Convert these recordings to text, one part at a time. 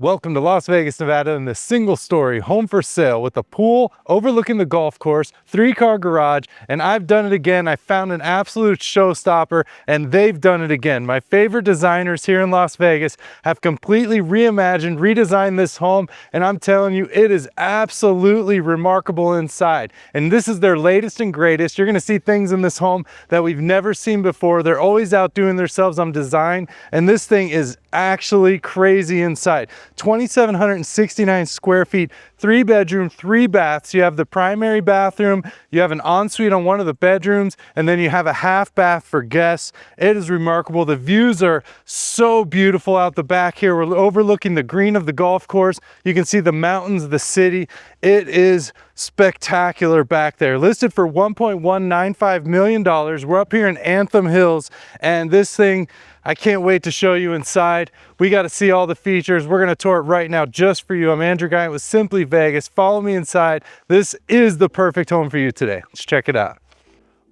Welcome to Las Vegas, Nevada, in this single-story home for sale with a pool overlooking the golf course, 3-car garage, and I've done it again. I found an absolute showstopper, and they've done it again. My favorite designers here in Las Vegas have completely reimagined, redesigned this home, and I'm telling you, it is absolutely remarkable inside. And this is their latest and greatest. You're gonna see things in this home that we've never seen before. They're always outdoing themselves on design, and this thing is actually crazy inside. 2,769 square feet, 3-bedroom, 3 baths. You have the primary bathroom, you have an ensuite on one of the bedrooms, and then you have a half bath for guests. It is remarkable. The views are so beautiful out the back here. We're overlooking the green of the golf course. You can see the mountains, the city. It is spectacular back there. Listed for $1.195 million. We're up here in Anthem Hills, and this thing, I can't wait to show you inside. We got to see all the features. We're going to tour it right now just for you. I'm Andrew Guiant with Simply Vegas. Follow me inside. This is the perfect home for you today. Let's check it out.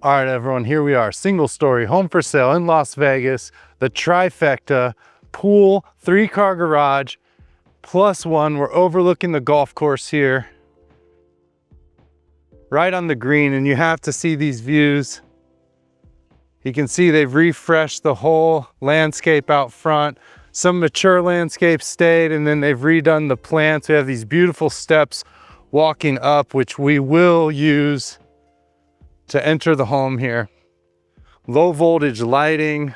All right, everyone, here we are. Single story home for sale in Las Vegas. The trifecta, pool, 3-car garage, plus one. We're overlooking the golf course here, right on the green, and you have to see these views. You can see they've refreshed the whole landscape out front. Some mature landscapes stayed, and then they've redone the plants. We have these beautiful steps walking up, which we will use to enter the home here. Low voltage lighting.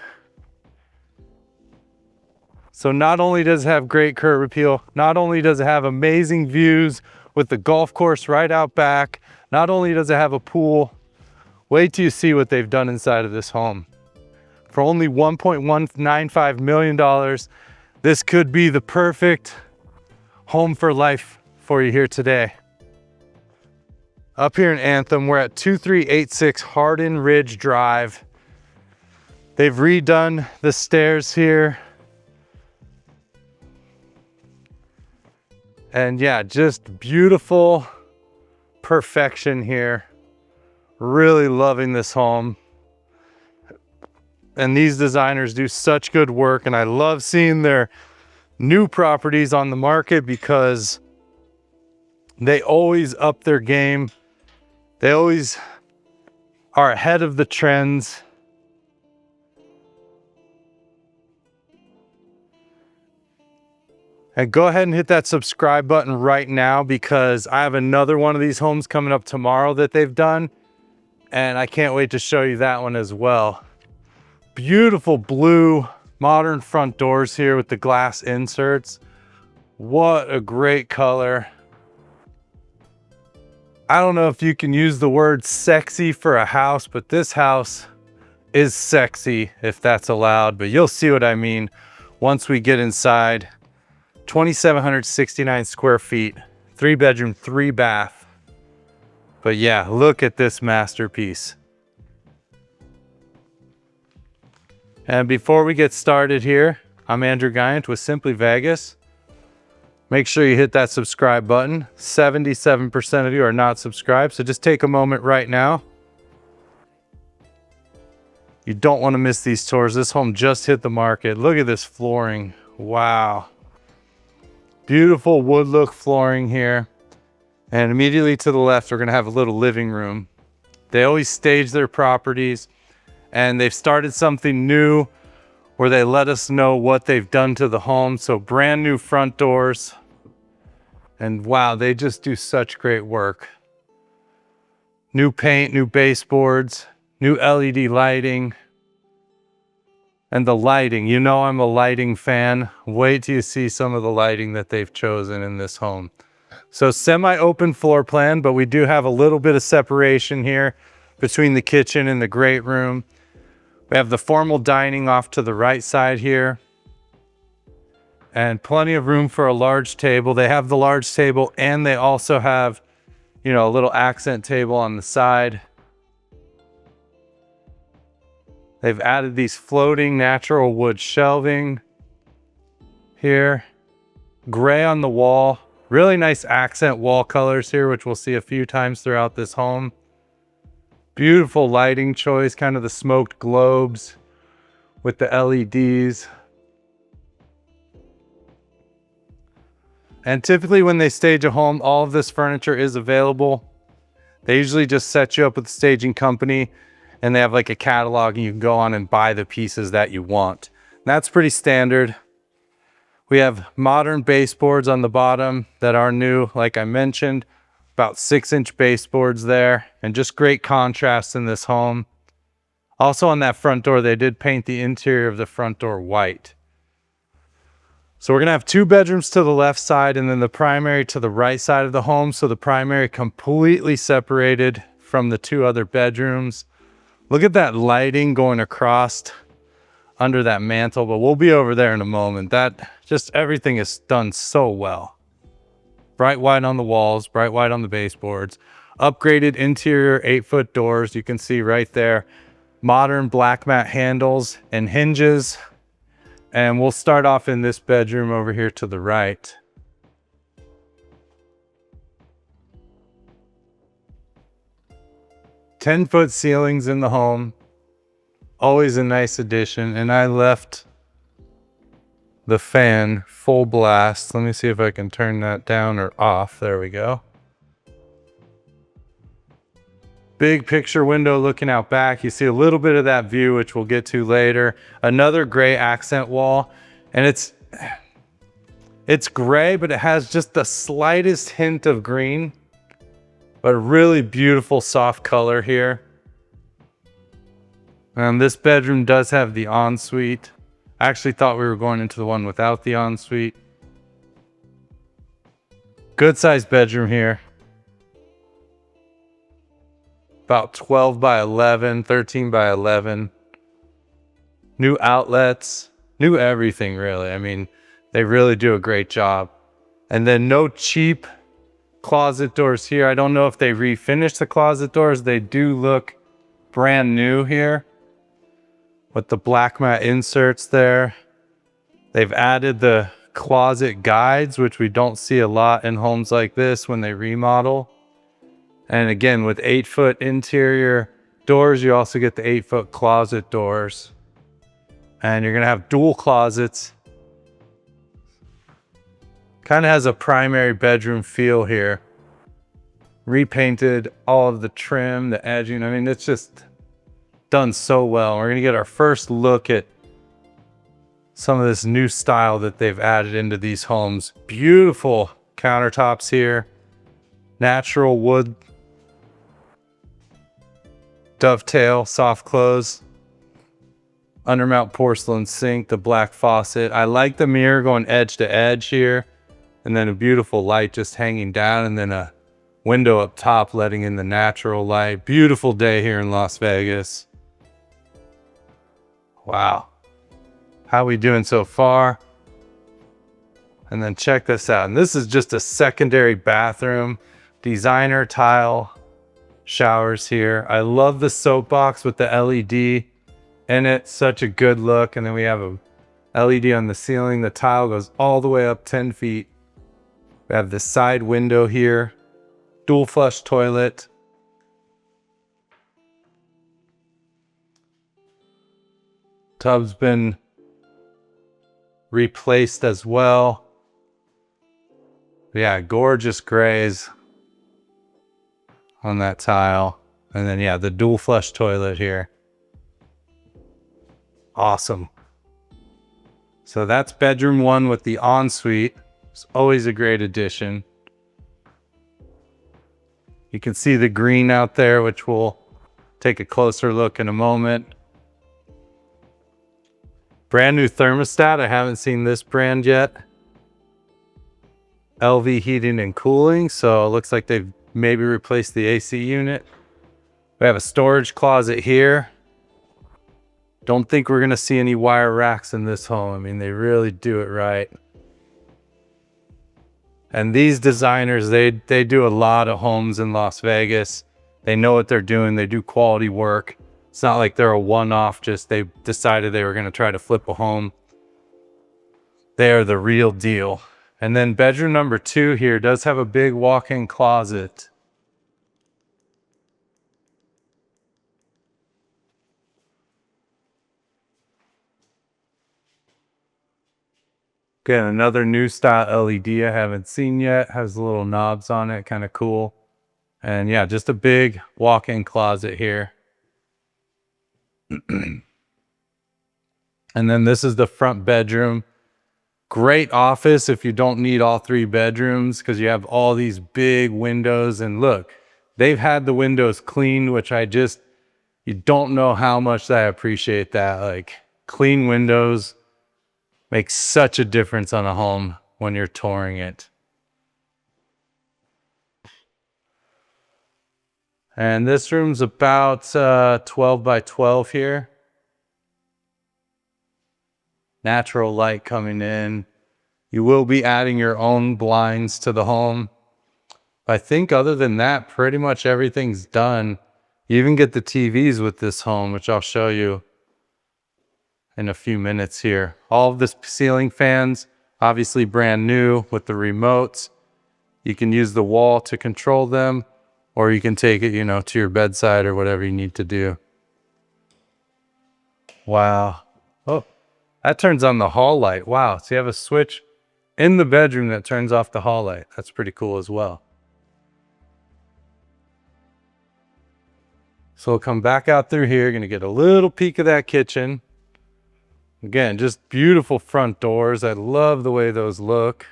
So not only does it have great curb appeal, not only does it have amazing views with the golf course right out back, not only does it have a pool, wait till you see what they've done inside of this home. For only $1.195 million, this could be the perfect home for life for you here today. Up here in Anthem, we're at 2386 Hardin Ridge Drive. They've redone the stairs here. And yeah, just beautiful perfection here. Really loving this home. And these designers do such good work, and I love seeing their new properties on the market because they always up their game. They always are ahead of the trends. And go ahead and hit that subscribe button right now because I have another one of these homes coming up tomorrow that they've done. And I can't wait to show you that one as well. Beautiful blue modern front doors here with the glass inserts. What a great color. I don't know if you can use the word sexy for a house, but this house is sexy, if that's allowed, but you'll see what I mean once we get inside. 2,769 square feet, 3-bedroom, 3-bath. But yeah, look at this masterpiece. And before we get started here, I'm Andrew Guiant with Simply Vegas. Make sure you hit that subscribe button. 77% of you are not subscribed, so just take a moment right now. You don't want to miss these tours. This home just hit the market. Look at this flooring. Wow. Beautiful wood look flooring here. And immediately to the left, we're going to have a little living room. They always stage their properties, and they've started something new where they let us know what they've done to the home. So brand new front doors. And wow, they just do such great work. New paint, new baseboards, new LED lighting. And the lighting, you know I'm a lighting fan. Wait till you see some of the lighting that they've chosen in this home. So semi-open floor plan, but we do have a little bit of separation here between the kitchen and the great room. We have the formal dining off to the right side here. And plenty of room for a large table. They have the large table, and they also have, you know, a little accent table on the side. They've added these floating natural wood shelving here. Gray on the wall. Really nice accent wall colors here, which we'll see a few times throughout this home. Beautiful lighting choice, kind of the smoked globes with the LEDs. And typically when they stage a home, all of this furniture is available. They usually just set you up with a staging company and they have like a catalog and you can go on and buy the pieces that you want. And that's pretty standard. We have modern baseboards on the bottom that are new, like I mentioned, about 6-inch baseboards there, and just great contrast in this home. Also on that front door, they did paint the interior of the front door white. So we're gonna have 2 bedrooms to the left side and then the primary to the right side of the home. So the primary completely separated from the 2 other bedrooms. Look at that lighting going across under that mantle, but we'll be over there in a moment. That just everything is done so well. Bright white on the walls, bright white on the baseboards, upgraded interior 8-foot doors. You can see right there, modern black matte handles and hinges. And we'll start off in this bedroom over here to the right. "10-foot ceilings in the home. Always a nice addition. And I left the fan full blast. Let me see if I can turn that down or off. There we go. Big picture window looking out back. You see a little bit of that view, which we'll get to later. Another gray accent wall. And it's gray, but it has just the slightest hint of green. But a really beautiful soft color here. And this bedroom does have the ensuite. I actually thought we were going into the one without the ensuite. Good sized bedroom here. About 12 by 11, 13 by 11. New outlets, new everything really. I mean, they really do a great job. And then no cheap closet doors here. I don't know if they refinished the closet doors. They do look brand new here with the black matte inserts there. They've added the closet guides, which we don't see a lot in homes like this when they remodel. And again, with 8-foot interior doors, you also get the 8-foot closet doors. And you're gonna have dual closets. Kind of has a primary bedroom feel here. Repainted all of the trim, the edging. I mean, it's just done so well. We're gonna get our first look at some of this new style that they've added into these homes. Beautiful countertops here. Natural wood. Dovetail, soft close. Undermount porcelain sink, the black faucet. I like the mirror going edge to edge here. And then a beautiful light just hanging down, and then a window up top letting in the natural light. Beautiful day here in Las Vegas. Wow. How we doing so far? And then check this out. And this is just a secondary bathroom. Designer tile showers here. I love the soapbox with the LED in it. Such a good look. And then we have a LED on the ceiling. The tile goes all the way up 10 feet. We have the side window here. Dual flush toilet. Tub's been replaced as well. Yeah, gorgeous grays on that tile. And then yeah, the dual flush toilet here. Awesome. So that's bedroom 1 with the ensuite. It's always a great addition. You can see the green out there, which we'll take a closer look in a moment. Brand new thermostat. I haven't seen this brand yet. LV heating and cooling. So it looks like they've maybe replaced the AC unit. We have a storage closet here. Don't think we're gonna see any wire racks in this home. I mean, they really do it right. And these designers, they do a lot of homes in Las Vegas. They know what they're doing. They do quality work. It's not like they're a one-off, just they decided they were going to try to flip a home. They are the real deal. And then bedroom number 2 here does have a big walk-in closet. Again, another new style LED I haven't seen yet. Has little knobs on it, kind of cool. And yeah, just a big walk-in closet here. And then this is the front bedroom. Great office if you don't need all 3 bedrooms, because you have all these big windows. And look, they've had the windows cleaned, which you don't know how much I appreciate that. Like, clean windows make such a difference on a home when you're touring it. And this room's about 12 by 12 here. Natural light coming in. You will be adding your own blinds to the home. I think other than that, pretty much everything's done. You even get the TVs with this home, which I'll show you in a few minutes here. All of the ceiling fans, obviously brand new with the remotes. You can use the wall to control them, or you can take it, you know, to your bedside or whatever you need to do. Wow. Oh, that turns on the hall light. Wow. So you have a switch in the bedroom that turns off the hall light. That's pretty cool as well. So we'll come back out through here. Gonna get a little peek of that kitchen. Again, just beautiful front doors. I love the way those look.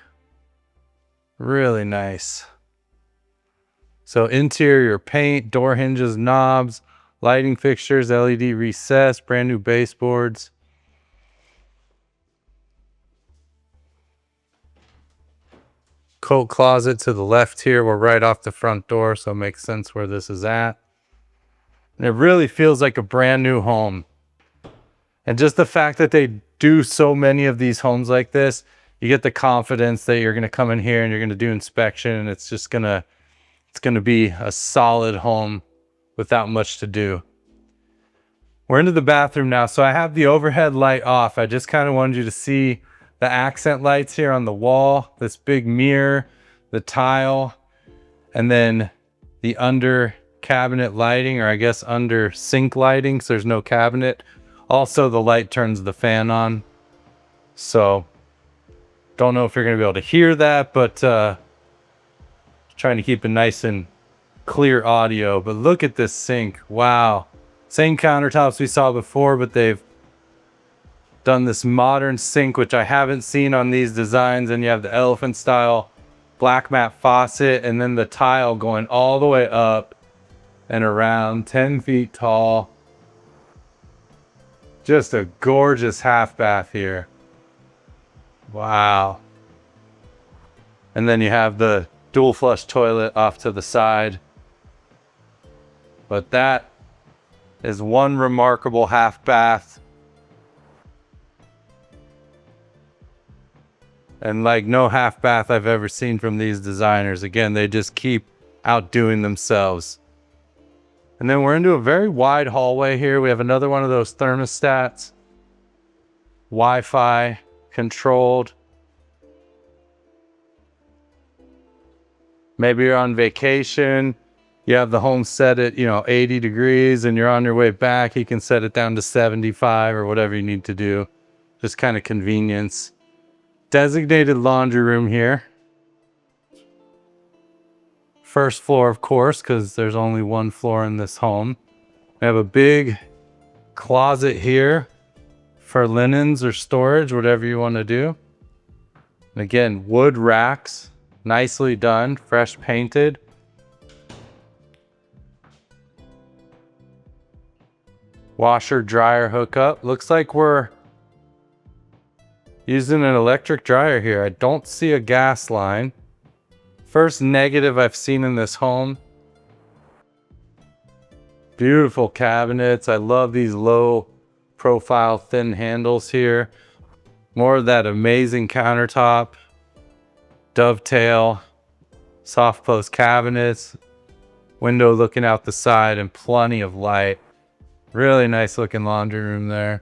Really nice. So interior paint, door hinges, knobs, lighting fixtures, LED recess, brand new baseboards. Coat closet to the left here. We're right off the front door, so it makes sense where this is at. And it really feels like a brand new home. And just the fact that they do so many of these homes like this, you get the confidence that you're going to come in here and you're going to do inspection, and it's going to be a solid home without much to do. We're into the bathroom now. So I have the overhead light off. I just kind of wanted you to see the accent lights here on the wall, this big mirror, the tile, and then the under cabinet lighting, or I guess under sink lighting, so there's no cabinet. Also, the light turns the fan on. So don't know if you're going to be able to hear that, but trying to keep it nice and clear audio. But look at this sink. Wow. Same countertops we saw before, but they've done this modern sink, which I haven't seen on these designs. And you have the elephant style black mat faucet, and then the tile going all the way up and around, 10 feet tall. Just a gorgeous half bath here. Wow. And then you have the dual flush toilet off to the side. But that is one remarkable half bath. And like no half bath I've ever seen from these designers. Again, they just keep outdoing themselves. And then we're into a very wide hallway here. We have another one of those thermostats. Wi-Fi controlled. Maybe you're on vacation. You have the home set at, 80 degrees and you're on your way back. You can set it down to 75 or whatever you need to do. Just kind of convenience. Designated laundry room here. First floor, of course, because there's only one floor in this home. We have a big closet here for linens or storage, whatever you want to do. And again, wood racks, nicely done, fresh painted. Washer dryer hookup. Looks like we're using an electric dryer here. I don't see a gas line. First negative I've seen in this home. Beautiful cabinets. I love these low profile thin handles here. More of that amazing countertop. Dovetail. Soft close cabinets. Window looking out the side and plenty of light. Really nice looking laundry room there.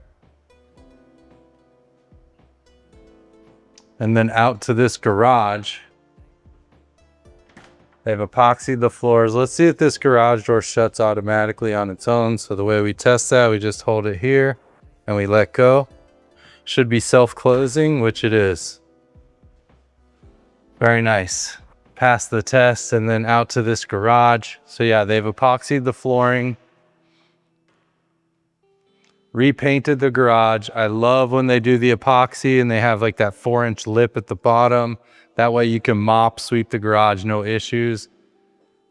And then out to this garage. They've epoxied the floors. Let's see if this garage door shuts automatically on its own. So the way we test that, we just hold it here and we let go. Should be self-closing, which it is. Very nice. Passed the test and then out to this garage. So yeah, they've epoxied the flooring, repainted the garage. I love when they do the epoxy and they have like that 4-inch lip at the bottom. That way you can mop, sweep the garage, no issues.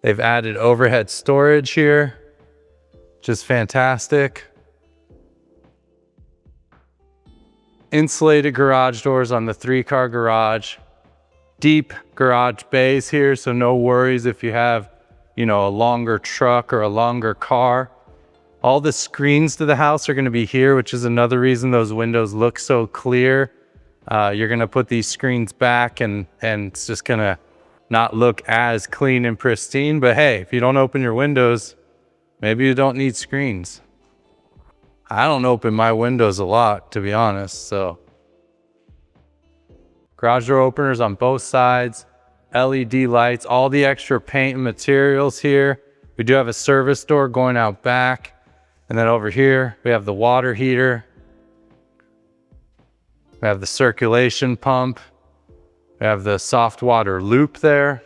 They've added overhead storage here, which is fantastic. Insulated garage doors on the 3-car garage. Deep garage bays here, so no worries if you have, you know, a longer truck or a longer car. All the screens to the house are going to be here, which is another reason those windows look so clear. You're going to put these screens back and it's just going to not look as clean and pristine. But hey, if you don't open your windows, maybe you don't need screens. I don't open my windows a lot, to be honest, so. Garage door openers on both sides, LED lights, all the extra paint and materials here. We do have a service door going out back. And then over here, we have the water heater. We have the circulation pump. We have the soft water loop there.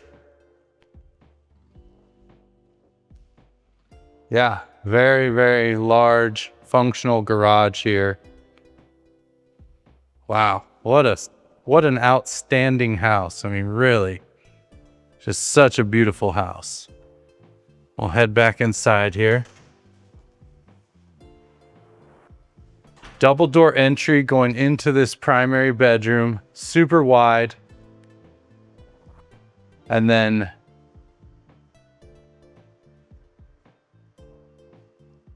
Yeah, very, very large functional garage here. Wow, what an outstanding house. I mean, really, just such a beautiful house. We'll head back inside here. Double door entry going into this primary bedroom, super wide. And then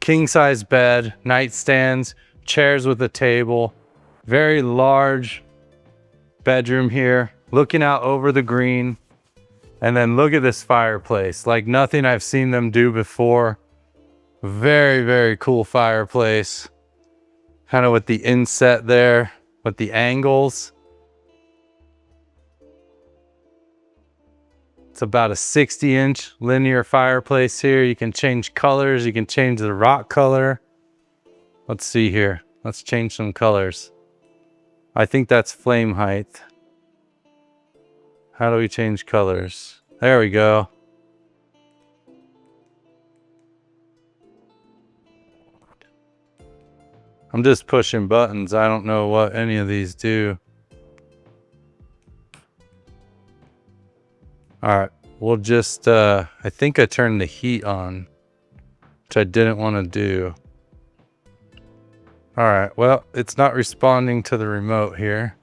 king size bed, nightstands, chairs with a table, very large bedroom here, looking out over the green. And then look at this fireplace, like nothing I've seen them do before. Very, very cool fireplace. Kind of with the inset there, with the angles. It's about a 60-inch linear fireplace here. You can change colors. You can change the rock color. Let's see here. Let's change some colors. I think that's flame height. How do we change colors? There we go. I'm just pushing buttons. I don't know what any of these do. All right, we'll just, I think I turned the heat on, which I didn't want to do. All right, well, it's not responding to the remote here.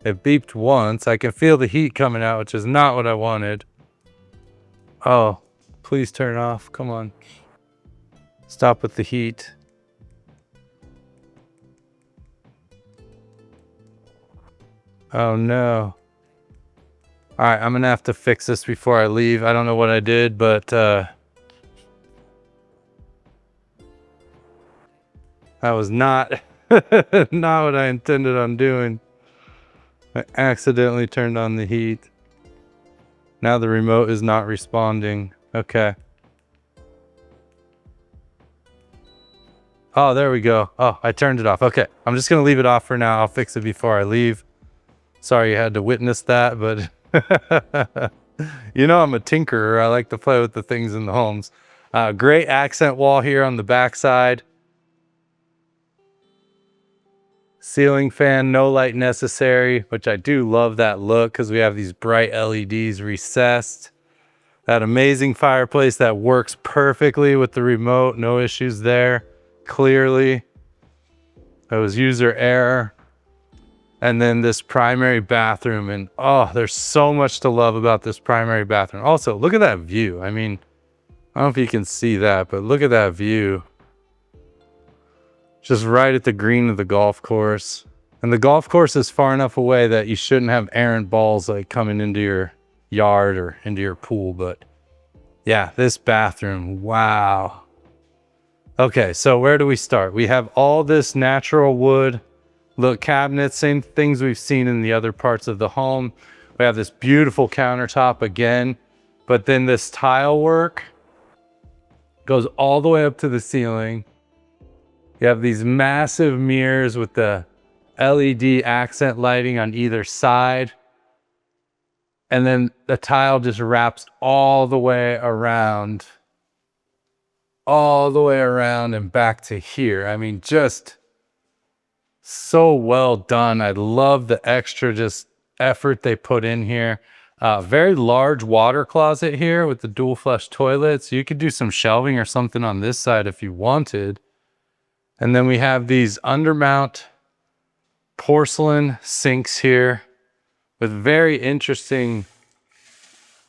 It beeped once. I can feel the heat coming out, which is not what I wanted. Oh, please turn off. Come on. Stop with the heat. Oh no. All right, I'm gonna have to fix this before I leave. I don't know what I did, but that was not not what I intended on doing. I accidentally turned on the heat. Now the remote is not responding. Okay. Oh, there we go. Oh, I turned it off. Okay, I'm just gonna leave it off for now. I'll fix it before I leave. Sorry you had to witness that, but you know I'm a tinkerer. I like to play with the things in the homes. Great accent wall here on the back side. Ceiling fan, no light necessary, which I do love that look because we have these bright LEDs recessed. That amazing fireplace that works perfectly with the remote. No issues there, clearly. That was user error. And then this primary bathroom, and oh, there's so much to love about this primary bathroom. Also, look at that view. I mean, I don't know if you can see that, but look at that view. Just right at the green of the golf course. And the golf course is far enough away that you shouldn't have errant balls like coming into your yard or into your pool. But yeah, this bathroom, wow. Okay, so where do we start? We have all this natural wood. Look, cabinets, same things we've seen in the other parts of the home. We have this beautiful countertop again, but then this tile work goes all the way up to the ceiling. You have these massive mirrors with the LED accent lighting on either side. And then the tile just wraps all the way around and back to here. I mean, just so well done. I love the extra just effort they put in here. Very large water closet here with the dual flush toilets. You could do some shelving or something on this side if you wanted. And then we have these undermount porcelain sinks here with very interesting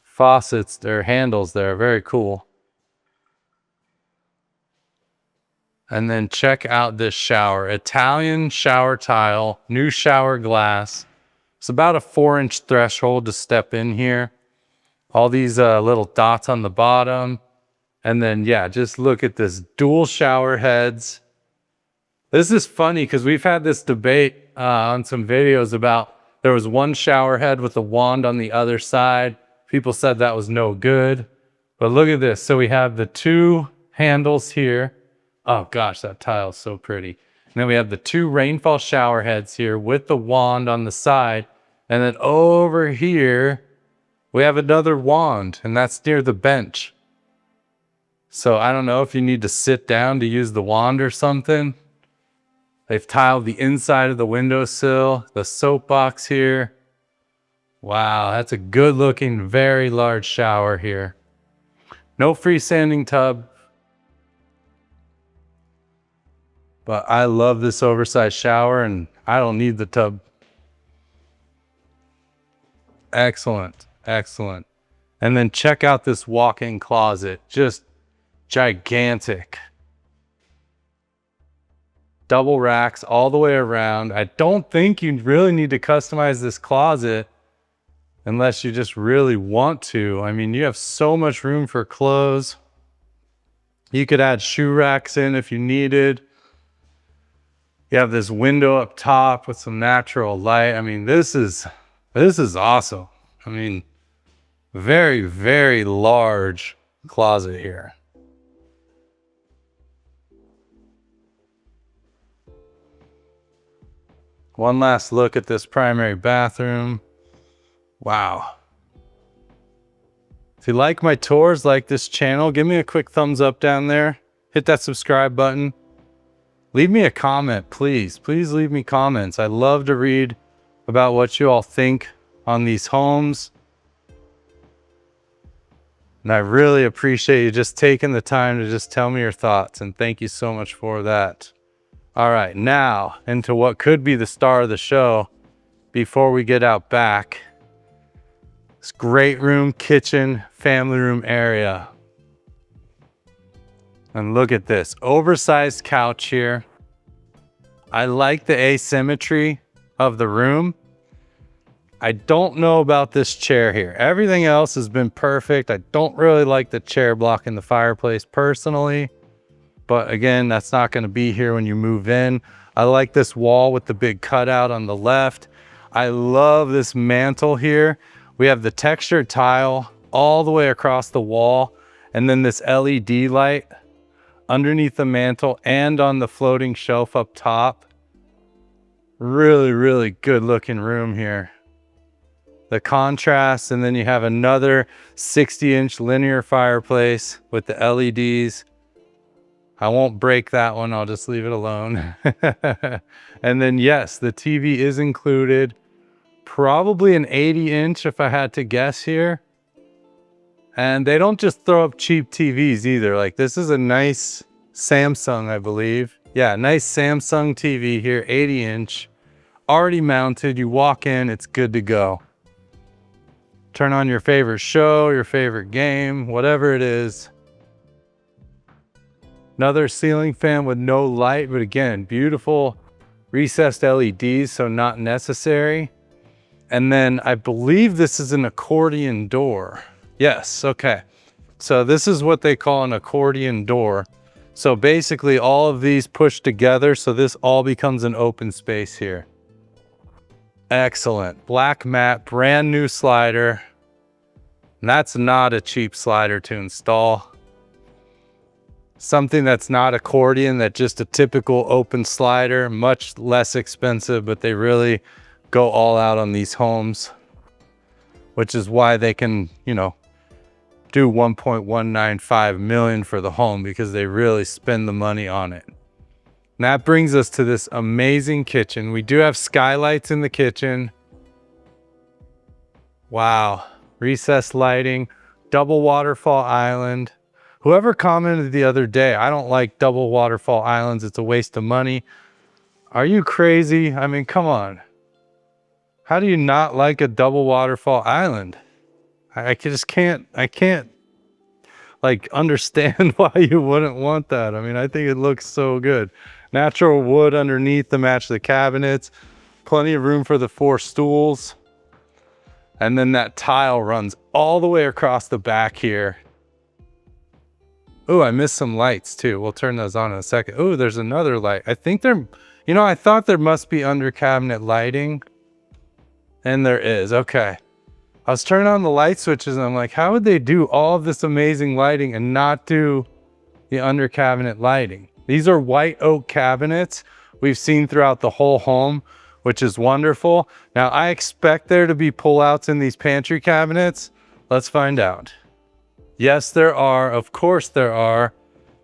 faucets. Their handles there, very cool. And then check out this shower. Italian shower tile, new shower glass. It's about a 4-inch threshold to step in here. All these little dots on the bottom. And then, yeah, just look at this dual shower heads. This is funny because we've had this debate on some videos about there was one shower head with a wand on the other side. People said that was no good. But look at this. So we have the 2 handles here. Oh gosh, that tile is so pretty. And then we have the 2 rainfall shower heads here with the wand on the side. And then over here, we have another wand, and that's near the bench. So I don't know if you need to sit down to use the wand or something. They've tiled the inside of the windowsill, the soapbox here. Wow, that's a good looking, very large shower here. No freestanding tub. But I love this oversized shower and I don't need the tub. Excellent, excellent. And then check out this walk-in closet, just gigantic. Double racks all the way around. I don't think you really need to customize this closet unless you just really want to. I mean, you have so much room for clothes. You could add shoe racks in if you needed. You have this window up top with some natural light. I mean, this is awesome. I mean, very, very large closet here. One last look at this primary bathroom. Wow. If you like my tours, like this channel, give me a quick thumbs up down there. Hit that subscribe button. Leave me a comment, please. Please leave me comments. I love to read about what you all think on these homes. And I really appreciate you just taking the time to just tell me your thoughts. And thank you so much for that. All right, now into what could be the star of the show before we get out back. This great room, kitchen, family room area. And look at this oversized couch here. I like the asymmetry of the room. I don't know about this chair here. Everything else has been perfect. I don't really like the chair blocking the fireplace personally. But again, that's not going to be here when you move in. I like this wall with the big cutout on the left. I love this mantle here. We have the textured tile all the way across the wall. And then this LED light underneath the mantle and on the floating shelf up top. Really, really good looking room here. The contrast, and then you have another 60-inch linear fireplace with the LEDs. I won't break that one, I'll just leave it alone. And then yes, the TV is included. Probably an 80-inch if I had to guess here. And they don't just throw up cheap TVs either. Like this is a nice Samsung, I believe. Yeah, nice Samsung TV here, 80-inch. Already mounted, you walk in, it's good to go. Turn on your favorite show, your favorite game, whatever it is. Another ceiling fan with no light, but again, beautiful recessed LEDs, so not necessary. And then I believe this is an accordion door. Yes, okay. So this is what they call an accordion door. So basically all of these push together, so this all becomes an open space here. Excellent. Black mat, brand new slider. And that's not a cheap slider to install. Something that's not accordion, that's just a typical open slider, much less expensive, but they really go all out on these homes. which is why they can, you know, do 1.195 million for the home, because they really spend the money on it. And that brings us to this amazing kitchen. We do have skylights in the kitchen. Wow. Recessed lighting, double waterfall island. Whoever commented the other day, I don't like double waterfall islands, it's a waste of money. Are you crazy? I mean, come on. How do you not like a double waterfall island? I can't like understand why you wouldn't want that. I mean, I think it looks so good. Natural wood underneath to match the cabinets. Plenty of room for the 4 stools. And then that tile runs all the way across the back here. Oh, I missed some lights too. We'll turn those on in a second. Oh, there's another light. I think there, you know, I thought there must be under cabinet lighting. And there is, okay. I was turning on the light switches and I'm like, how would they do all of this amazing lighting and not do the under cabinet lighting? These are white oak cabinets we've seen throughout the whole home, which is wonderful. Now I expect there to be pullouts in these pantry cabinets. Let's find out. Yes, there are. Of course there are,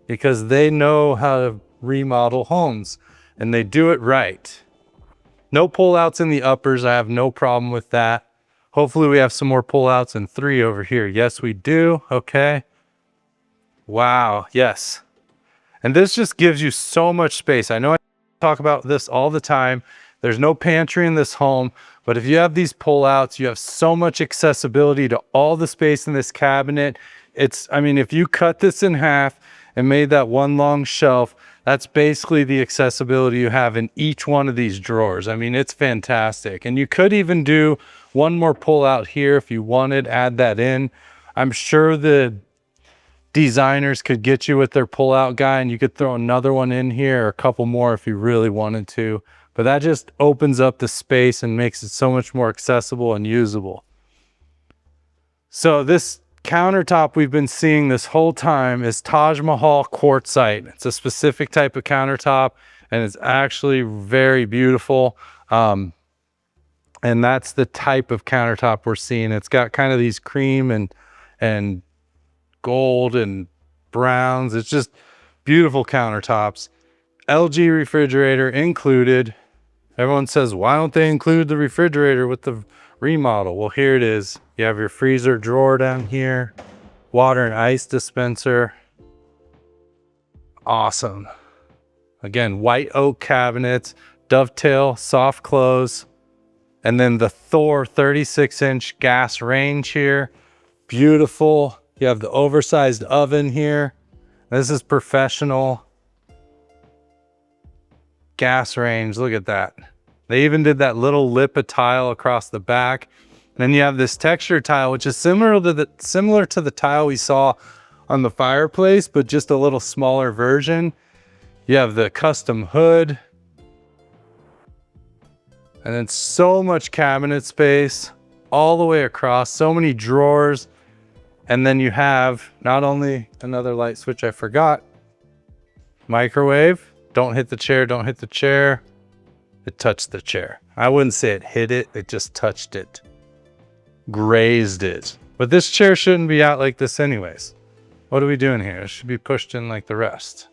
because they know how to remodel homes and they do it right. No pullouts in the uppers. I have no problem with that. Hopefully we have some more pullouts in 3 over here. Yes, we do. Okay. Wow. Yes. And this just gives you so much space. I know I talk about this all the time. There's no pantry in this home, but if you have these pullouts, you have so much accessibility to all the space in this cabinet. I mean, if you cut this in half and made that one long shelf, that's basically the accessibility you have in each one of these drawers. I mean, it's fantastic. And you could even do one more pull out here if you wanted, add that in. I'm sure the designers could get you with their pull out guy and you could throw another one in here or a couple more if you really wanted to. But that just opens up the space and makes it so much more accessible and usable. So this countertop we've been seeing this whole time is Taj Mahal quartzite. It's a specific type of countertop and it's actually very beautiful. And that's the type of countertop we're seeing. It's got kind of these cream and gold and browns. It's just beautiful countertops. LG refrigerator included. Everyone says, why don't they include the refrigerator with the remodel? Well, here it is. You have your freezer drawer down here, water and ice dispenser. Awesome. Again, white oak cabinets, dovetail, soft close, and then the Thor 36-inch gas range here. Beautiful. You have the oversized oven here. This is professional. Gas range, look at that. They even did that little lip of tile across the back. And then you have this texture tile, which is similar to the tile we saw on the fireplace, but just a little smaller version. You have the custom hood. And then so much cabinet space all the way across, so many drawers. And then you have not only another light switch, I forgot, microwave. Don't hit the chair, don't hit the chair. It touched the chair. I wouldn't say it hit it, it just touched it. Grazed it. But this chair shouldn't be out like this anyways. What are we doing here? It should be pushed in like the rest.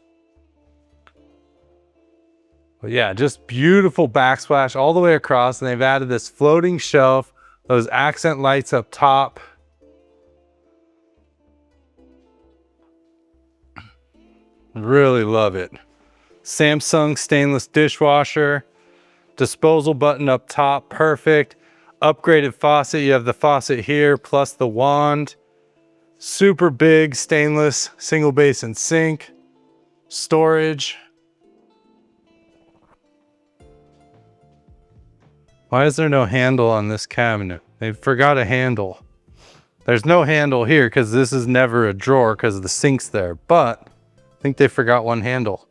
But yeah, just beautiful backsplash all the way across. And they've added this floating shelf, those accent lights up top. Really love it. Samsung stainless dishwasher, disposal button up top, perfect. Upgraded faucet, you have the faucet here plus the wand. Super big stainless single basin sink. Storage. Why is there no handle on this cabinet? They forgot a handle. There's no handle here because this is never a drawer because the sink's there, but I think they forgot one handle.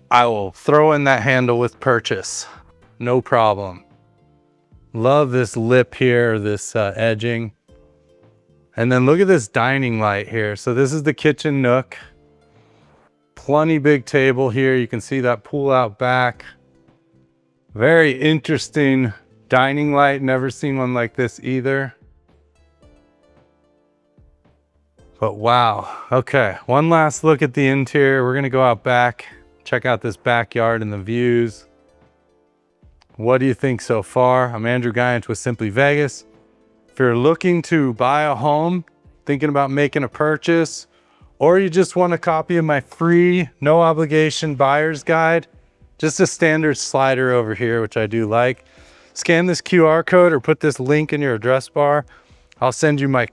I will throw in that handle with purchase. No problem. Love this lip here, this edging. And then look at this dining light here. So this is the kitchen nook. Plenty big table here. You can see that pull out back. Very interesting Dining light, never seen one like this either. But wow, okay, one last look at the interior. We're gonna go out back, check out this backyard and the views. What do you think so far? I'm Andrew Guiant with Simply Vegas. If you're looking to buy a home, thinking about making a purchase, or you just want a copy of my free, no obligation buyer's guide, just a standard slider over here, which I do like. Scan this QR code or put this link in your address bar. I'll send you my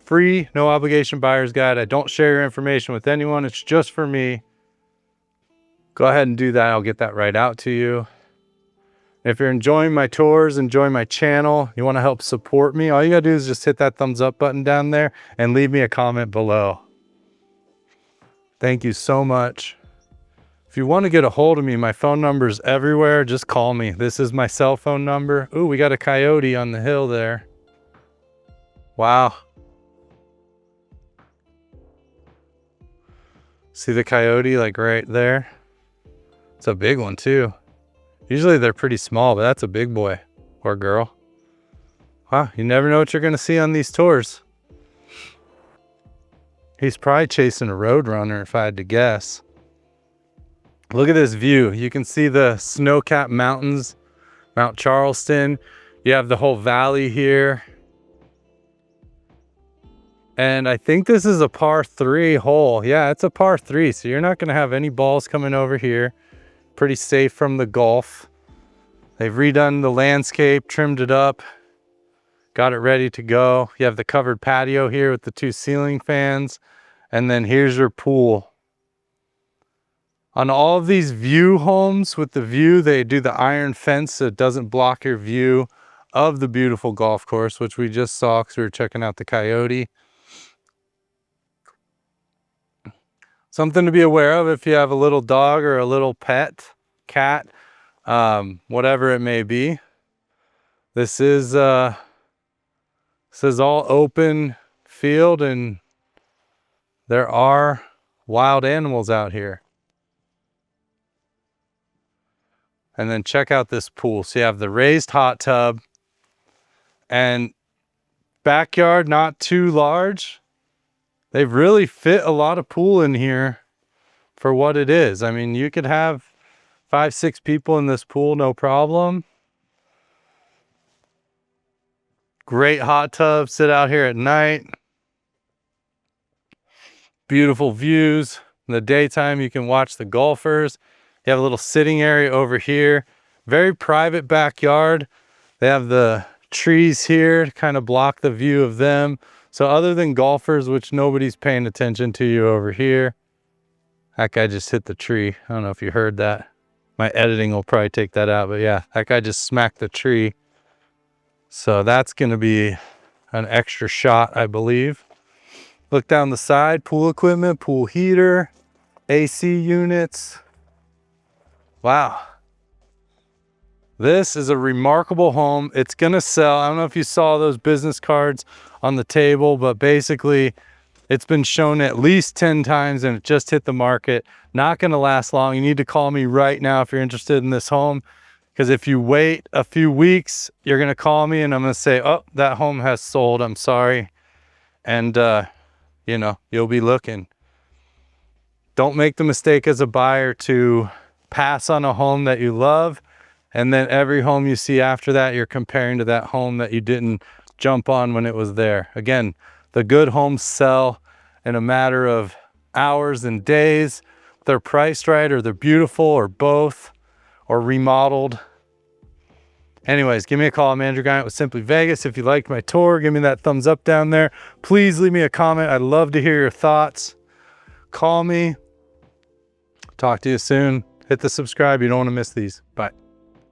free, no obligation buyer's guide. I don't share your information with anyone. It's just for me. Go ahead and do that. I'll get that right out to you. If you're enjoying my tours, enjoying my channel, you want to help support me, all you gotta do is just hit that thumbs up button down there and leave me a comment below. Thank you so much. If you want to get a hold of me, my phone number is everywhere. Just call me. This is my cell phone number. Ooh, we got a coyote on the hill there. Wow. See the coyote like right there? It's a big one too. Usually they're pretty small, but that's a big boy or girl. Wow, you never know what you're gonna see on these tours. He's probably chasing a roadrunner if I had to guess. Look at this view. You can see the snow-capped mountains, Mount Charleston. You have the whole valley here. And I think this is a par 3 hole. Yeah, it's a par 3, so you're not gonna have any balls coming over here. Pretty safe from the Gulf. They've redone the landscape, trimmed it up, got it ready to go. You have the covered patio here with the 2 ceiling fans, and then here's your pool. On all of these view homes with the view, they do the iron fence so it doesn't block your view of the beautiful golf course, which we just saw because we were checking out the coyote. Something to be aware of if you have a little dog or a little pet, cat, whatever it may be. This is all open field and there are wild animals out here. And then check out this pool. So you have the raised hot tub and backyard not too large. They've really fit a lot of pool in here for what it is. I mean, you could have 5, 6 people in this pool, no problem. Great hot tub, sit out here at night. Beautiful views. In the daytime, you can watch the golfers. You have a little sitting area over here. Very private backyard. They have the trees here to kind of block the view of them. So other than golfers, which nobody's paying attention to you over here. That guy just hit the tree. I don't know if you heard that. My editing will probably take that out, but yeah, that guy just smacked the tree. So that's gonna be an extra shot, I believe. Look down the side, pool equipment, pool heater, AC units. Wow. This is a remarkable home. It's gonna sell. I don't know if you saw those business cards on the table, but basically it's been shown at least 10 times and it just hit the market. Not gonna last long. You need to call me right now if you're interested in this home, because if you wait a few weeks, you're gonna call me and I'm gonna say, oh, that home has sold, I'm sorry. And you know, you'll be looking. Don't make the mistake as a buyer to pass on a home that you love, and then every home you see after that, you're comparing to that home that you didn't jump on when it was there. Again, the good homes sell in a matter of hours and days. They're priced right, or they're beautiful, or both, or remodeled. Anyways, give me a call. I'm Andrew Guiant with Simply Vegas. If you liked my tour, give me that thumbs up down there. Please leave me a comment. I'd love to hear your thoughts. Call me. Talk to you soon. Hit the subscribe. You don't want to miss these. Bye.